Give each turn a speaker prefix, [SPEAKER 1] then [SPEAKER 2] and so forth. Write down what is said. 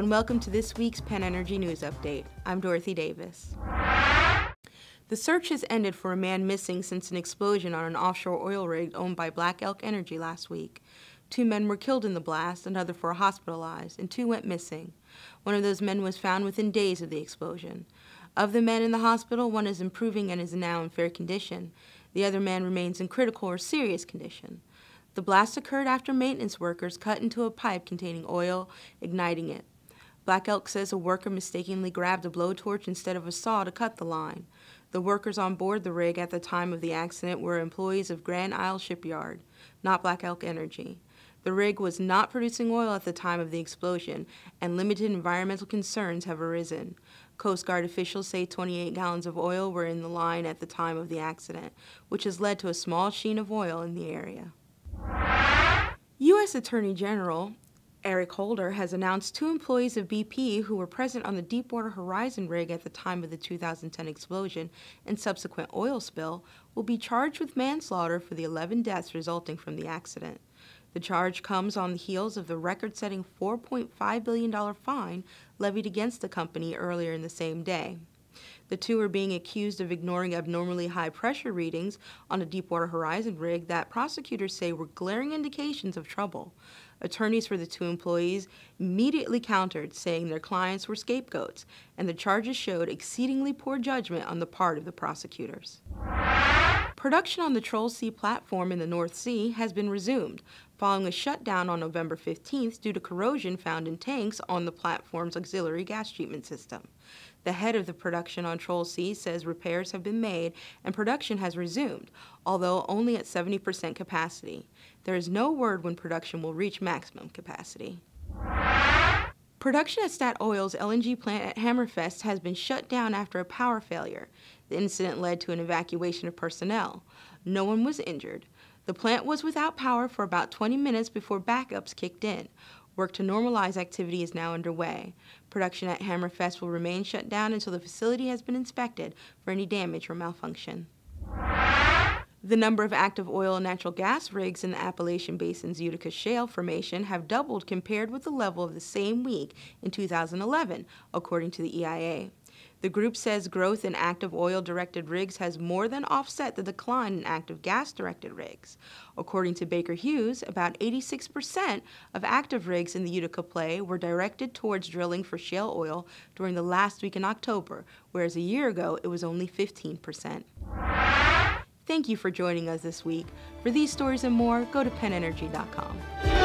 [SPEAKER 1] and welcome to this week's PennEnergy News Update. I'm Dorothy Davis. The search has ended for a man missing since an explosion on an offshore oil rig owned by Black Elk Energy last week. 2 men were killed in the blast, another 4 hospitalized, and 2 went missing. One of those men was found within days of the explosion. Of the men in the hospital, 1 is improving and is now in fair condition. The other man remains in critical or serious condition. The blast occurred after maintenance workers cut into a pipe containing oil, igniting it. Black Elk says a worker mistakenly grabbed a blowtorch instead of a saw to cut the line. The workers on board the rig at the time of the accident were employees of Grand Isle Shipyard, not Black Elk Energy. The rig was not producing oil at the time of the explosion, and limited environmental concerns have arisen. Coast Guard officials say 28 gallons of oil were in the line at the time of the accident, which has led to a small sheen of oil in the area. U.S. Attorney General Eric Holder has announced 2 employees of BP who were present on the Deepwater Horizon rig at the time of the 2010 explosion and subsequent oil spill will be charged with manslaughter for the 11 deaths resulting from the accident. The charge comes on the heels of the record-setting $4.5 billion fine levied against the company earlier in the same day. The 2 are being accused of ignoring abnormally high pressure readings on a Deepwater Horizon rig that prosecutors say were glaring indications of trouble. Attorneys for the 2 employees immediately countered, saying their clients were scapegoats, and the charges showed exceedingly poor judgment on the part of the prosecutors. Production on the Troll C platform in the North Sea has been resumed, following a shutdown on November 15th due to corrosion found in tanks on the platform's auxiliary gas treatment system. The head of the production on Troll C says repairs have been made and production has resumed, although only at 70% capacity. There is no word when production will reach maximum capacity. Production at Statoil's LNG plant at Hammerfest has been shut down after a power failure. The incident led to an evacuation of personnel. No one was injured. The plant was without power for about 20 minutes before backups kicked in. Work to normalize activity is now underway. Production at Hammerfest will remain shut down until the facility has been inspected for any damage or malfunction. The number of active oil and natural gas rigs in the Appalachian Basin's Utica Shale Formation have doubled compared with the level of the same week in 2011, according to the EIA. The group says growth in active oil-directed rigs has more than offset the decline in active gas-directed rigs. According to Baker Hughes, about 86% of active rigs in the Utica Play were directed towards drilling for shale oil during the last week in October, whereas a year ago it was only 15%. Thank you for joining us this week. For these stories and more, go to PennEnergy.com.